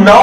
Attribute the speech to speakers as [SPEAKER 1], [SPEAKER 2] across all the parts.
[SPEAKER 1] 9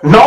[SPEAKER 1] 9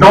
[SPEAKER 1] 9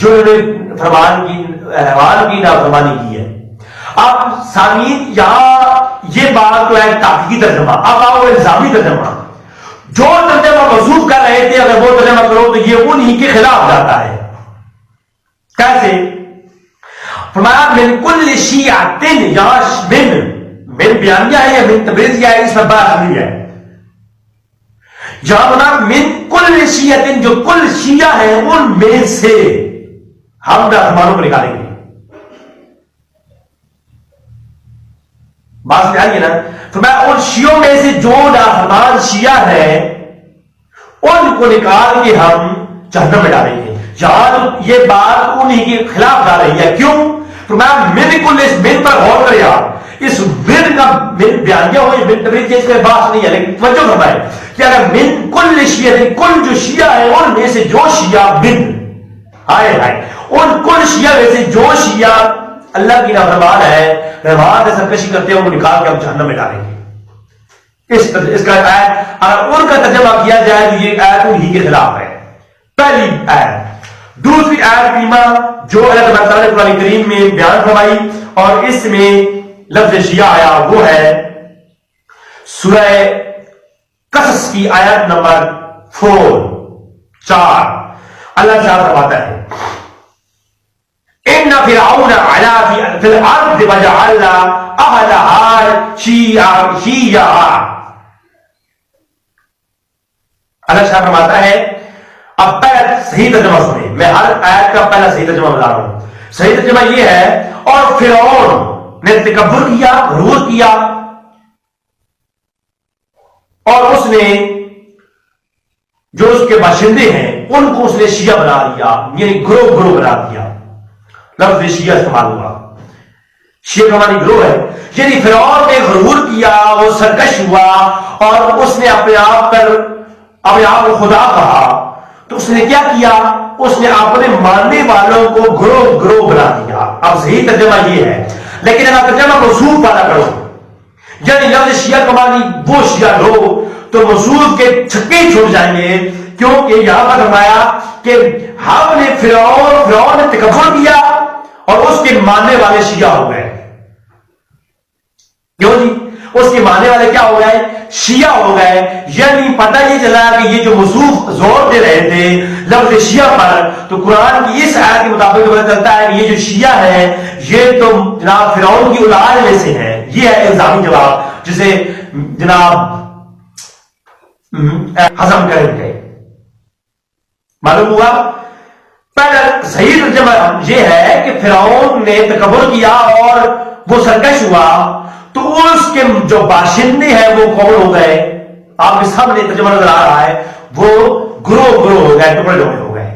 [SPEAKER 1] جو انہوں نے حیوان کی نافرمانی کی ہے. اب سامعین یہاں یہ بات تو ہے تحقیقی ترجمہ. اب آؤ الزامی ترجمہ. جو ترجمہ موصوف کر رہے تھے اگر وہ ترجمہ کرو تو یہ انہی کے خلاف جاتا ہے. کیسے؟ فرمایا من کل شیعۃ، یہاں من بیانیہ ہے یا من تبریزیہ ہے، اس میں بات نہیں ہے. جہاں بنا من کل شیعۃ، جو کل شیعہ ہیں ان میں سے ہم نافرمانوں کو نکالیں گے. بات سمجھ آئیے نا. فرمایا ان شیعوں میں سے جو نافرمان شیعہ ہیں ان کو نکال کے ہم جہنم میں ڈالیں گے. یہاں یہ بات انہی کے خلاف جا رہی ہے. کیوں؟ فرمایا من کل، اس من پر غور کریں آپ. اس من کا من بیانیہ ہو یا من تبریز، اس میں بات نہیں ہے، لیکن توجہ فرمائیں کہ اگر من کل شیعہ، کل جو شیعہ ہے ان میں سے جو شیعہ من آئے ان کل شیعہ میں سے جو شیعہ اللہ کی نافرمان ہے، رحمان سے سرکشی کرتے ہیں، ان کو نکال کے ہم جہنم میں ڈالیں گے. اس کا آیت اگر ان کا ترجمہ کیا جائے تو یہ آیت انہی کے خلاف ہے. پہلی آیت. دوسری آیت کریمہ جو اللہ تبارک تعالیٰ نے قرآن کریم میں بیان فرمائی اور اس میں لفظ شیعہ آیا وہ ہے سورہ قصص کی آیت نمبر 4. اللہ تعالیٰ فرماتا ہے ان فرعون علا فی الارض وجعل اہلہا شیعا. اللہ تعالیٰ فرماتا ہے، اب پہلا صحیح ترجمہ سنیں، میں ہر آیت کا پہلا صحیح ترجمہ بتا رہا ہوں. صحیح ترجمہ یہ ہے اور فرعون نے تکبر کیا، غرور کیا اور اس نے جو اس کے باشندے ہیں ان کو اس نے شیعہ بنا دیا، یعنی گروہ بنا دیا. لفظ شیعہ استعمال ہوا. شیعہ کا معنی گروہ ہے. یعنی فرعون نے غرور کیا، وہ سرکش ہوا اور اس نے اپنے آپ کو خدا کہا. تو اس نے کیا کیا؟ اس نے اپنے ماننے والوں کو گروہ بنا دیا. اب صحیح ترجمہ یہ ہے، لیکن اگر ترجمہ موصوف والا کرو یعنی لفظ شیعہ کا معنی وہ شیعہ گروہ، تو موصوف کے چھکے چھوڑ جائیں گے. کیونکہ یہاں پر فرمایا کہ ہم نے فرعون نے تکبر کیا اور اس کے ماننے والے شیعہ ہو گئے. کیوں جی؟ اس کے ماننے والے کیا ہو گئے؟ شیعہ ہو گئے. یعنی پتہ یہ چلا کہ یہ جو موصوف زور دے رہے تھے لفظ شیعہ پر، تو قرآن کی اس آیت کے مطابق پتہ چلتا ہے کہ یہ جو شیعہ ہیں یہ تو جناب فرعون کی اولاد میں سے ہیں. یہ ہے الزامی جواب جسے جناب ہضم کریں گے. معلوم ہوا؟ پہلا صحیح ترجمہ یہ ہے کہ فرعون نے تکبر کیا اور وہ سرکش ہوا تو اس کے جو باشندے ہیں وہ کون ہو گئے؟ آپ کے سامنے ترجمہ نظر آ رہا ہے، وہ گروہ ہو گئے، ٹکڑے ہو گئے،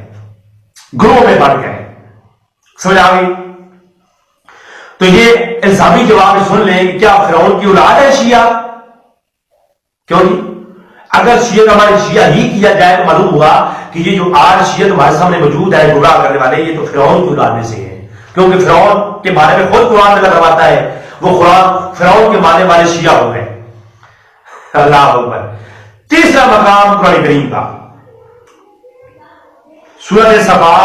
[SPEAKER 1] گروہ میں بڑھ گئے. سمجھ آ گئی؟ تو یہ الزامی جواب سن لیں کہ کیا فرعون کی اولاد ہے شیعہ؟ کیوں نہیں؟ اگر شیعہ کا معنی شیعہ ہی کیا جائے تو معلوم ہوا کہ یہ جو آج شیعہ تمہارے سامنے موجود ہے گمراہ کرنے والے، یہ تو فرعون کی اولاد میں سے ہیں. کیونکہ فرعون کے بارے میں خود قرآن میں کرواتا ہے وہ فرعون کے ماننے والے شیعہ ہو گئے. اللہ اکبر. تیسرا مقام قرآن کریم کا سورۃ سبا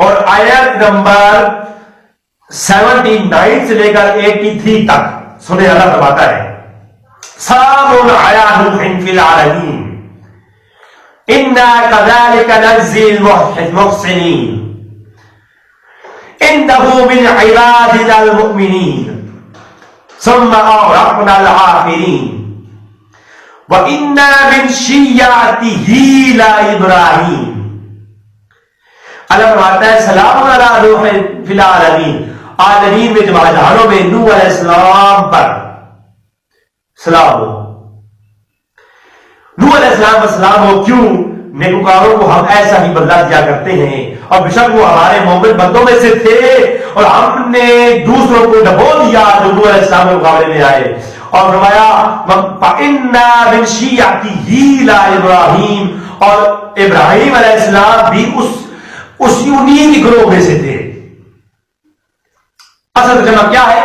[SPEAKER 1] اور آیت نمبر 79 سے لے کر 83 تک سنیں. اللہ فرماتا ہے سلام علی نوح فی العالمین انا کذالک نجزی المحسنین انه من عبادنا المؤمنین ثم اغرقنا الآخرین وَإِنَّا مِن شِيَّعَتِهِ لَإِبْرَاهِيمَ. اللہ فرماتا ہے سلام علی نوح فی العالمین، عالمین میں جماعت جہانوں میں نوح علیہ السلام پر سلام ہو. نوح علیہ السلام پر سلام ہو. کیوں؟ نیکوکاروں کو ہم ایسا ہی بدلہ دیا کرتے ہیں اور بشک وہ ہمارے مومن بندوں میں سے تھے اور ہم نے دوسروں کو ڈبو دیا جو نوح علیہ السلام کے مقابلے میں آئے. اور فرمایا فَإِنَّا مِن شِيَّعَتِهِ لَإِبْرَاهِيمَ، اور ابراہیم علیہ السلام بھی انہی کی گروہ میں سے تھے. اصل ترجمہ کیا ہے؟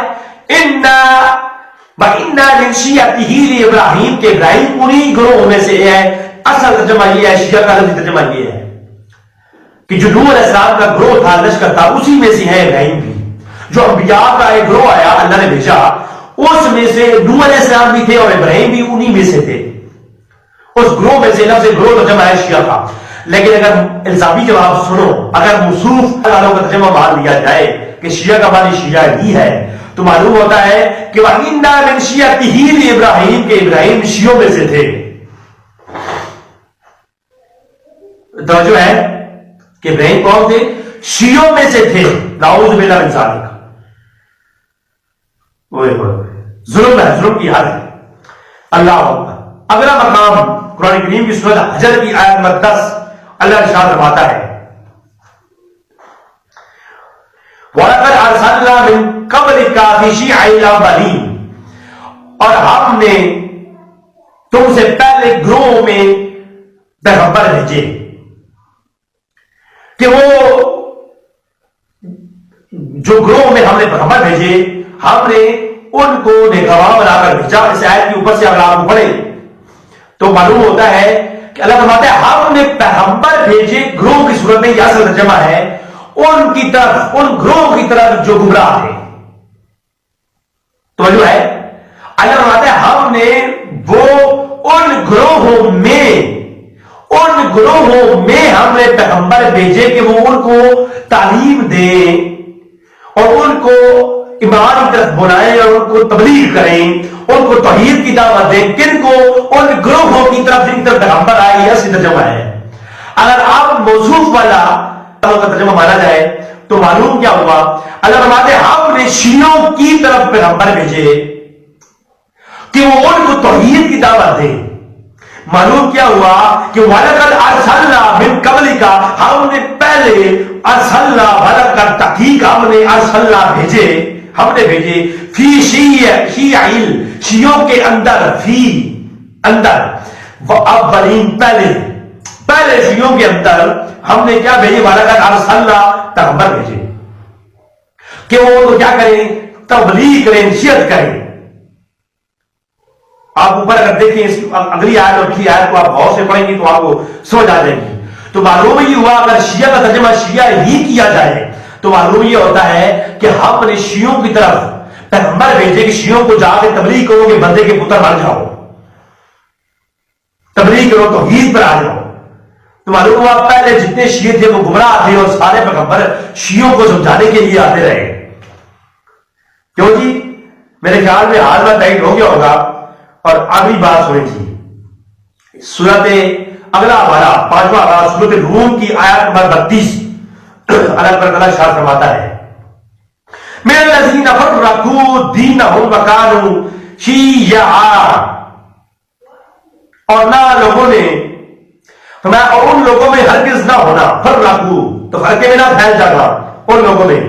[SPEAKER 1] وَإِنَّا مِن شِيَّعَتِهِ لِإِبْرَاهِيمَ کہ ابراہیم انہی گروہ میں سے ہے. اصل ترجمہ یہ ہے، شیعہ کا لفظی ترجمہ یہ ہے. کہ جو نوح علیہ السلام کا گروہ تھا، لشکر تھا، اسی میں سے ہے ابراہیم بھی. جو انبیاء کا ایک گروہ آیا اللہ نے بھیجا، اس میں سے نوح علیہ السلام بھی تھے اور ابراہیم بھی انہی میں سے تھے. اس گروہ میں سے لفظ گروہ ترجمہ ہے شیعہ کا. لیکن اگر الزامی جواب سنو، اگر موصوف والوں کا ترجمہ مان لیا جائے کہ شیعہ کا معنی شیعہ ہی ہے، تو معلوم ہوتا ہے کہ وَإِنَّا مِن شِيَعَتِهِ لِإِبْرَاهِيمَ، کہ ابراہیم شیعوں میں سے تھے. توجہ ہے کہ ابراہیم کون تھے؟ شیعوں میں سے تھے. نعوذ باللہ من ذالک. ظلم ہے، ظلم کی حد ہے. اللہ اکبر. اگلا مقام قرآن کریم کی سورۃ حجر کی آیت نمبر 10 اللہ ارشاد فرماتا ہے وَلَقَدْ أَرْسَلْنَا مِن قَبْلِكَ فِي شِيَعِ الْأَوَّلِينَ، اور ہم نے تم سے پہلے گروہ میں پیغمبر بھیجے کہ وہ جو گروہ میں ہم نے پیغمبر بھیجے، ہم نے ان کو نگواہ بنا کر بھیجا. اس آیت کے اوپر سے اگر آپ پڑھیں تو معلوم ہوتا ہے کہ اللہ فرماتا ہے ہم نے پیغمبر بھیجے گروہ کی صورت میں. یہ اصل ترجمہ ہے ان کی طرف، ان گروہ کی طرف جو گمراہ تھے. توجہ ہے، اللہ فرماتا ہے ہم نے وہ ان گروہوں میں ہم نے پیغمبر بھیجے کہ وہ ان کو تعلیم دیں اور ان کو ایمان کی طرف بلائیں اور ان کو تبلیغ کریں، ان کو توحید کی دعوت دیں. کن کو؟ ان گروہوں کی طرف جن کی طرف پیغمبر آئے. یہ اصل ترجمہ ہے. اگر آپ موصوف والا کا ترجمہ مانا جائے تو معلوم کیا ہوا؟ اللہ فرماتے ہیں ہم نے شیعوں کی طرف پیغمبر بھیجے کہ وہ ان کو توحید کی دعوت دیں. معلوم کیا ہوا کہ وَلَقَدْ أَرْسَلْنَا مِن قَبْلِكَ، ہم نے پہلے ارسلنا وَلَقَدْ تحقیق ہم نے ارسلنا بھیجے، ہم نے بھیجے فی شیعیل، شیعوں کے اندر، فی اندر، اولین پہلے شیعوں کے اندر ہم نے کیا بھیجے؟ وَلَقَدْ أَرْسَلْنَا پیغمبر بھیجے کہ وہ تو کیا کریں؟ تبلیغ کریں، نصیحت کریں. آپ اوپر اگر دیکھیں اس اگلی آیت اور پچھلی آیت کو آپ غور سے پڑھیں گے تو آپ کو سمجھ آ جائے گی. تو معلوم یہ ہوا اگر شیعہ کا ترجمہ شیعہ ہی کیا جائے تو معلوم یہ ہوتا ہے کہ ہم نے شیعوں کی طرف پیغمبر بھیجے کہ شیعوں کو جا کے تبلیغ کرو کہ بندے کے پتر بن جاؤ، تبلیغ کرو، توحید پر آ جاؤ. تو معلوم ہوا پہلے جتنے شیعہ تھے وہ گمراہ تھے اور سارے پیغمبر شیعوں کو سمجھانے کے لیے آتے رہے. کیوں جی؟ میرے خیال میں حاضرہ تائید ہو گیا ہوگا. اور اگلی بات سنیں جی، سورت اگلا والا 5واں والا سورت روم کی آیت نمبر 32 اللہ تعالیٰ ارشاد فرماتا ہے مِنَ الَّذِينَ فَرَّقُوا دِينَهُمْ وَكَانُوا شِيَعًا، اور نہ لوگوں نے فرمایا اور ان لوگوں میں ہرگز نہ ہونا، فرقو تو فرقے میں نہ پھیل جانا ان لوگوں میں.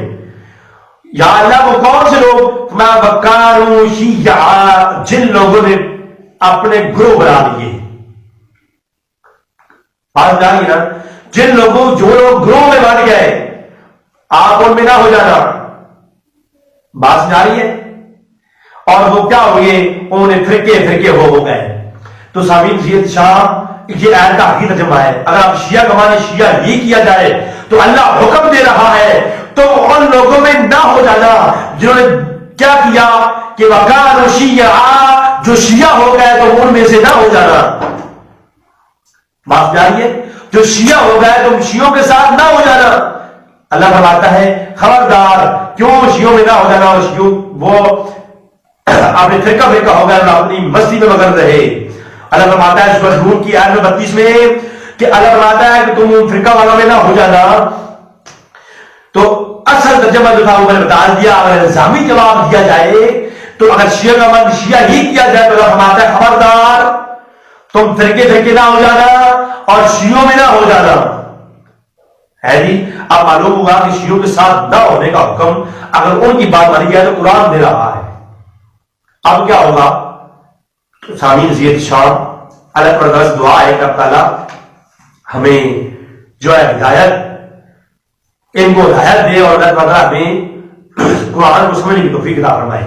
[SPEAKER 1] یا اللہ وہ کون سے لوگ؟ فرمایا وَكَانُوا شِيَعًا، جن لوگوں نے اپنے گروہ بنا لیے. بات جانیے نا، جن لوگوں جو لوگ گروہ میں بن گئے آپ ان میں نہ ہو جانا. بات جاری ہے. اور وہ کیا ہوئے؟ انہوں نے فرقے ہو گئے. تو سامعین زید شاہ یہ آیت کا حقیقی ترجمہ ہے. اگر آپ شیعہ کا معنی شیعہ ہی کیا جائے تو اللہ حکم دے رہا ہے تو ان لوگوں میں نہ ہو جانا جنہوں نے کیا کیا کہ وَكَانُوا شِيَعًا، جو شیعہ ہو گئے تو ان میں سے نہ ہو جانا. بات جاری ہے، جو شیعہ ہو گئے تو شیعوں کے ساتھ نہ ہو جانا. اللہ فرماتا ہے خبردار، کیوں شیعوں میں نہ ہو جانا؟ اور شیعوں وہ اپنے فرقہ ہو گئے اور اپنی مستی میں مگن رہے. اللہ فرماتا ہے سورۃ روم کی آیت 32 میں کہ اللہ فرماتا ہے کہ تم فرقہ والوں میں نہ ہو جانا. تو اصل ترجمہ جو تھا وہ میں نے بتا دیا. اگر الزامی جواب دیا جائے تو اگر شیعہ کا معنی شیعہ ہی کیا جائے تو اللہ فرماتا ہے خبردار تم فرقے نہ ہو جانا اور شیعوں میں نہ ہو جانا. ہے جی، اب معلوم ہوگا کہ شیعوں کے ساتھ نہ ہونے کا حکم اگر ان کی بات مانی جائے تو قرآن دے رہا ہے. اب کیا ہوگا؟ سامعین زید شاہ اللہ پر دعا ہے کہ اللہ تعالیٰ ہمیں جو ہے ہدایت، ان کو ہدایت دے اور اللہ تعالیٰ ہمیں قرآن کو سمجھنے کی توفیق عطا فرمائے.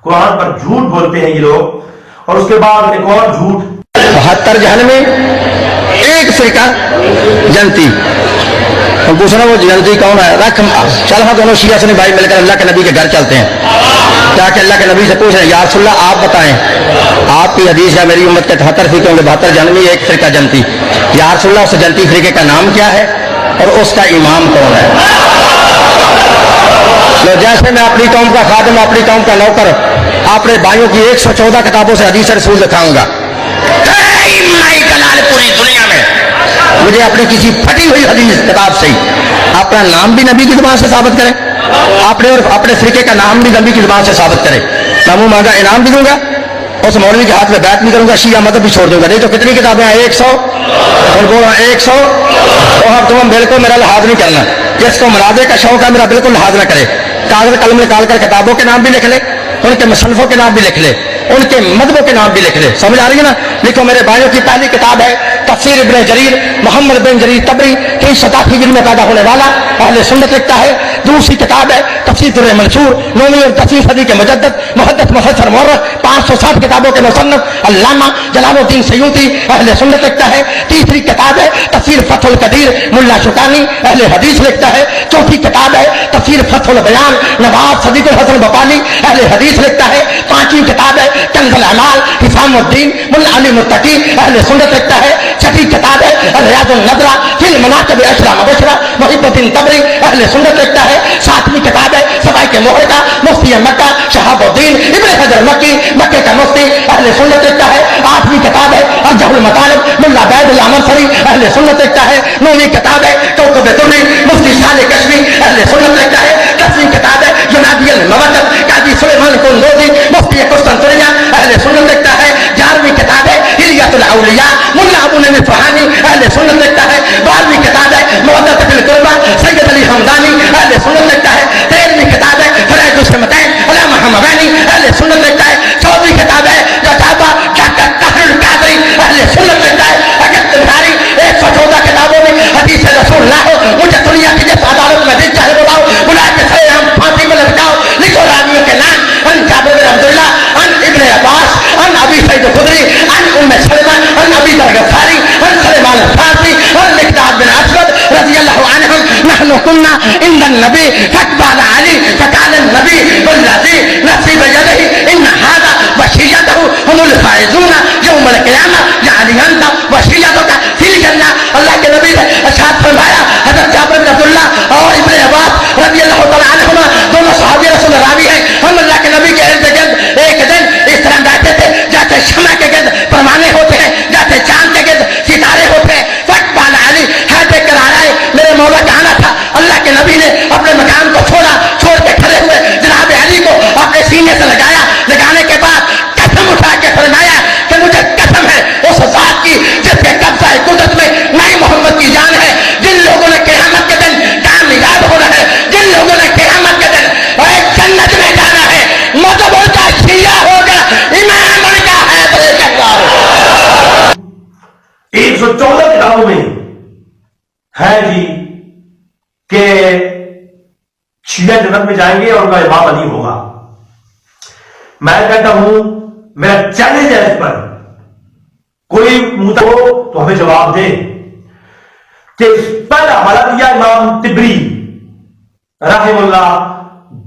[SPEAKER 1] قرآن پر جھوٹ بولتے ہیں یہ لوگ، اور اس کے بعد ایک اور جھوٹ
[SPEAKER 2] 72 جہنمی ایک فرقہ جنتی. ہم پوچھنا وہ جنتی کون ہے؟ رکھ چل ہاں دونوں شیعہ سنی بھائی مل کر اللہ کے نبی کے گھر چلتے ہیں، تاکہ اللہ کے نبی سے پوچھ رہے ہیں یا رسول اللہ آپ بتائیں، آپ کی حدیث ہے میری امت کے 78 فرقے ہوں گے، 72 جنمی ایک فرقہ جنتی، یا رسول اللہ اس جنتی فرقے کا نام کیا ہے اور اس کا امام کون ہے؟ تو جیسے میں اپنی قوم کا خادم، اپنی قوم کا نوکر اپنے بھائیوں کی 114 کتابوں سے حدیث رسول دکھاؤں گا، پوری دنیا میں مجھے اپنی کسی پھٹی ہوئی حدیث کتاب سے ہی اپنا نام بھی نبی کی زبان سے ثابت کرے، اپنے اور اپنے فرقے کا نام بھی نبی کی زبان سے ثابت کرے، میں منہ مانگا انعام بھی دوں گا، اس مولوی کے ہاتھ میں بیعت بھی کروں گا، شیعہ مذہب بھی چھوڑ دوں گا۔ نہیں تو کتنی کتابیں ہیں؟ 100 اور بولو 100، اور تم بالکل میرا لحاظ نہیں کرنا، جس کو مناظرے کا شوق ہے میرا بالکل لحاظ نہ کرے، کاغذ قلم نکال کر کتابوں کے نام بھی لکھ لے، ان کے مصنفوں کے نام بھی لکھ لے، ان کے مذہبوں کے نام بھی لکھ لے، سمجھ آ رہی ہے نا؟ لکھو میرے بھائیوں کی پہلی کتاب ہے تفسیر ابن جریر، محمد بن جریر طبری، 87 ہجری میں پیدا ہونے والا اہل سنت لکھتا ہے۔ دوسری کتاب ہے تفسیر در منصور، 9ویں اور 10ویں صدی کے مجدد محدث مفسر مورخ، 560 کتابوں کے مصنف علامہ جلال الدین سیوطی اہل سنت لکھتا ہے۔ تیسری کتاب ہے تفسیر فتح القدیر، ملا شوکانی اہل حدیث لکھتا ہے۔ چوتھی کتاب ہے تفسیر فتح البیان، نواب صدیق الحسن بقالی اہل حدیث لکھتا ہے۔ پانچویں کتاب ہے کنز الاعمال، حسام الدین ملا علی متقی اہل سنت لکھتا ہے۔ چھٹی کتاب ہے ریاض النظرہ فی المناقب اشرا مبشرہ، محب الدین طبری اہل سنت لکھتا ہے۔ ساتویں کتاب ہے سبائے محرقہ، مفتی مکہ شہاب الدین ابن حجر مکی، مکے کا مفتی اہل سنت لکھتا ہے۔ آٹھویں کتاب ہے ارجح المطالب، ملا عبید اللہ منصری اہل سنت لکھتا ہے۔ نویں کتاب ہے کوكب الدری، مفتی صالح کشمی اہل سنت لکھتا ہے۔ 10ویں کتاب ہے ینادی الموقف، قاضی سلیمان قندوزی مفتی قسطنطنیہ اہل سنت لکھتا ہے۔ 11ویں کتاب ہے ہلیۃ الاولیاء، ملا ابو نعیم فہانی اہل سنت لکھتا ہے۔ 12ویں کتاب ہے مودۃ فی القربہ، سید علی حمدانی اہل سنت لکھتا ہے۔ 13ویں کتاب ہے فرائض السمتین، علامہ حمدانی اہل سنت لکھتا ہے۔ 14ویں کتاب ہے کتابہ ڈاکٹر طاہر القادری اہل سنت لکھتا ہے۔ اگر تمہاری 114 کتابوں میں حدیث رسول نہ ہو، مجھے دنیا کی جس عدالت میں دل چاہے بلاؤ، بلا کے سرے ہم پھانسی میں لٹکاؤ، لکھو راویوں کے نام، ان جابر بن عبداللہ، ان ابن عباس، ان ابی سعید خدری، ان ام سلمہ، ان ابی ذر غفاری، ان سلیمان الفارسی، ان مقداد بن اسود رضی اللہ عنہم، نحن كنا عند النبی فاقبل علی فقال النبی والذی نفسی بیدہ ان هذا وصیتہ هم الفائزون یوم القیامہ یعنی انت وصیتک فی الجنہ۔ اللہ کے نبی نے ارشاد فرمایا، حضرت جابر بن عبداللہ اور ابن عباس رضی اللہ تعالی عنہما دونوں صحابی رسول راوی ہیں، ہم اللہ کے نبی کے ارد گرد ایک دن اس طرح بیٹھے تھے جیسے شمع کے گرد پروانے ہوتے ہیں، جیسے چاند کے گرد ستارے ہوتے ہیں۔ فاقبل علی ہے دیکھ کر آ رہا ہے، میرے مولا کا آنا تھا، اللہ کے نبی نے اپنے مقام کو چھوڑا، چھوڑ کے کھڑے ہوئے جناب علی کو اپنے سینے سے لگایا، لگانے کے بعد قسم اٹھا کے فرمایا کہ مجھے قسم ہے اس ذات کی جس کے قبضہ قدرت میں نئی محمد کی جان ہے، جن لوگوں نے قیامت کے دن کامیاب ہونا ہے، جن لوگوں نے قیامت کے دن جنت میں جانا ہے، مذہب ان کا شیعہ ہوگا، امام ان کا حیدر کرار۔
[SPEAKER 1] 114 کتابوں میں ہے جی کہ شیعہ جنت میں جائیں گے اور ان کا امام علی ہوگا۔ میں کہتا ہوں میرا چیلنج ہے اس پر، کوئی مدعا ہو تو ہمیں جواب دے کہ پہلا حوالہ دیا امام طبری رحم اللہ،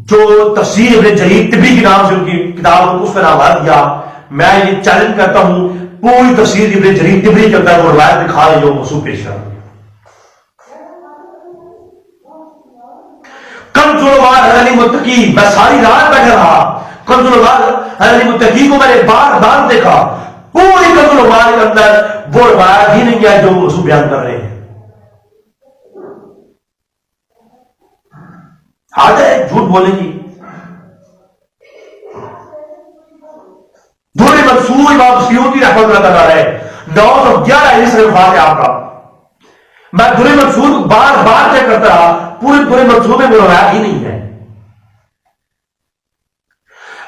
[SPEAKER 1] جو تفسیر ابن جریر طبری کے نام سے ان کی کتاب، اس کا نام حوالہ دیا۔ میں یہ چیلنج کرتا ہوں پوری تفسیر ابن جریر طبری کے اندر وہ روایت دکھا رہے جو موضوع پیش کر کنز العمال علی متقی، میں ساری رات بیٹھا رہا، کنز العمال علی متقی کو میں نے بار بار دیکھا، پوری کنز العمال کے اندر وہ روایت ہی نہیں ہے جو موضوع بیان کر رہے ہیں۔ حاضر ہے جھوٹ بولے گی، دوری منصور امام سیوطی رحمۃ اللہ تعالی ہے 911 حدیث سے وفات ہے آپ کا۔ میں دوری منصور کو بار بار چیک کرتا رہا، پورے منصور میں وہ روایت ہی نہیں ہے۔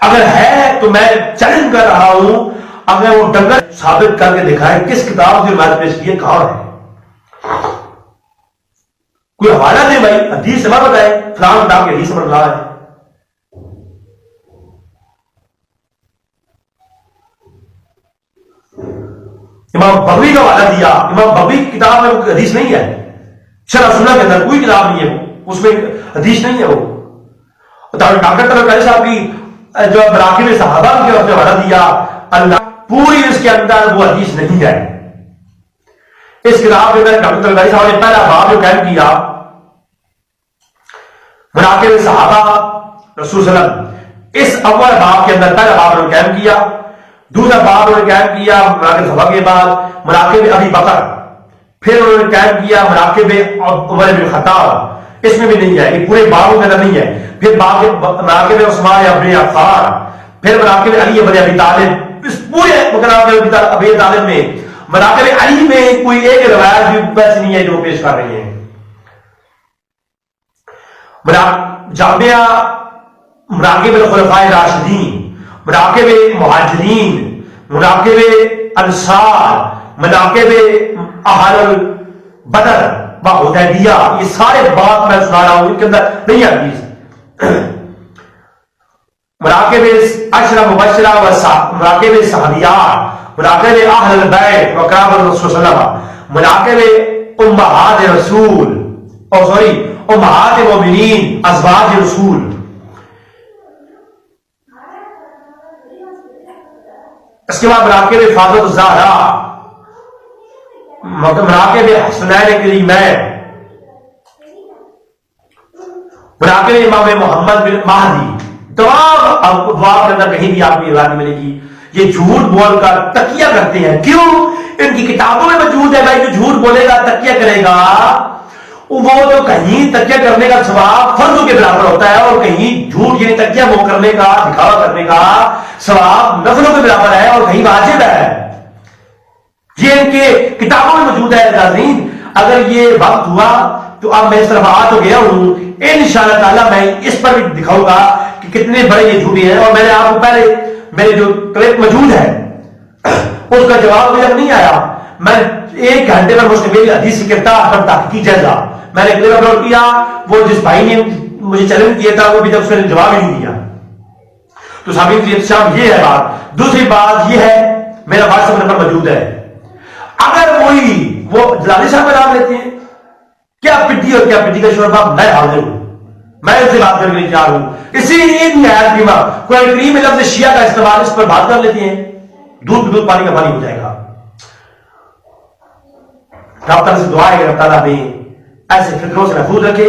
[SPEAKER 1] اگر ہے تو میں چیلنج کر رہا ہوں، اگر وہ ڈنگر ثابت کر کے دکھائے کس کتاب کی روایت پیش کی ہے، کہاں ہے، کوئی حوالہ دے بھائی، حدیث سے بتائے فلاں کتاب کی حدیث پڑھ رہا ہے۔ امام بغوی کا حوالہ دیا، امام بغوی کی کتاب میں وہ حدیث نہیں ہے، شرح سننا کے اندر کوئی کتاب نہیں ہے، اس میں حدیث نہیں ہے وہ. ڈاکٹر طلبکاری صاحب کی جو مراقب صحابہ کے وقت حوالہ دیا اللہ پوری اس کے اندر وہ حدیث نہیں ہے. اس کتاب کے اندر ڈاکٹر طلبکاری صاحب نے پہلا باب جو قائم کیا مراقب صحابہ رسول صلی اللہ علیہ وسلم، اس اول باب کے اندر پہلا باب انہوں نے قائم کیا. دوسرا باب انہوں نے قائم کیا مراقب صحابہ کے بعد مراقب ابی بکر، پھر انہوں نے قائم کیا مراقب عمر بن خطاب، اس میں بھی نہیں ہے، یہ پورے بابوں کے اندر نہیں ہے. پھر مراقب عثمان ابن عفان، پھر مراقب علی ابن ابی طالب. اس پورے مراقب ابی طالب میں مراقب علی میں کوئی ایک روایت بھی ویسی نہیں ہے جو پیش کر رہی ہیں. جامعہ مراقب الخلفاء راشدین، مراقب مہاجرین، مراقب انصار، مراقب اہل بدر و حدیبیہ، یہ سارے بات میں سنا رہا ہوں، ان کے اندر نہیں حدیث. مراقب عشرہ مبشرہ و مراقب صحابیات، مراقب اہل البیت و قرابۃ الرسول صلی اللہ علیہ وسلم، مراقب امہات رسول امہات مومنین ازواج رسول. اس کے بعد مراقب فاطمہ الزہرا، مراقب حسنین کریمین، مراقب امام محمد بن مہدی. تمام ابواب کے اندر کہیں بھی آپ کو روایت ملے گی. یہ جھوٹ بول کر تکیہ کرتے ہیں. کیوں؟ ان کی کتابوں میں موجود ہے بھائی جو جھوٹ بولے گا تکیہ کرے گا وہ تو کہیں تکیہ کرنے کا ثواب فرضوں کے برابر ہوتا ہے، اور کہیں جھوٹ یعنی تکیہ وہ کرنے کا دکھاوا کرنے کا ثواب نفلوں کے برابر ہے اور کہیں واجب ہے. یہ ان کے کتابوں میں موجود ہے. ناظرین اگر یہ وقت ہوا تو اب میں اس طرف آ تو گیا ہوں، انشاءاللہ تعالی میں اس پر بھی دکھاؤں گا کہ کتنے بڑے یہ جھوٹے ہیں. اور میں نے آپ کو پہلے میرے جو کلپ موجود ہے اس کا جواب مجھے نہیں آیا. میں 1 گھنٹے میں مشتمل حدیث کی کتاب پر تحقیقی جائزہ میں نے کلپ اپلوڈ کیا. وہ جس بھائی نے مجھے چیلنج کیا تھا وہ بھی اس نے جواب ہی نہیں دیا. تو صاحب یہ ہے بات. دوسری بات یہ ہے میرا واٹس ایپ نمبر موجود ہے. اگر وہی وہ جلالی صاحب کا نام لیتے ہیں کیا پٹی اور کیا پٹی کا شوربہ، میں حاضر ہوں، میں ان سے بات کرنے کے لیے تیار ہوں. اسی نہایت بیمہ قرآن کریم میں لفظ شیعہ کا استعمال اس پر بات کر لیتے ہیں، دودھ دودھ پانی کا پانی ہو جائے گا. رب تعالیٰ سے دعا ہے کہ رب تعالیٰ ہمیں ایسے فکروں سے محفوظ رکھے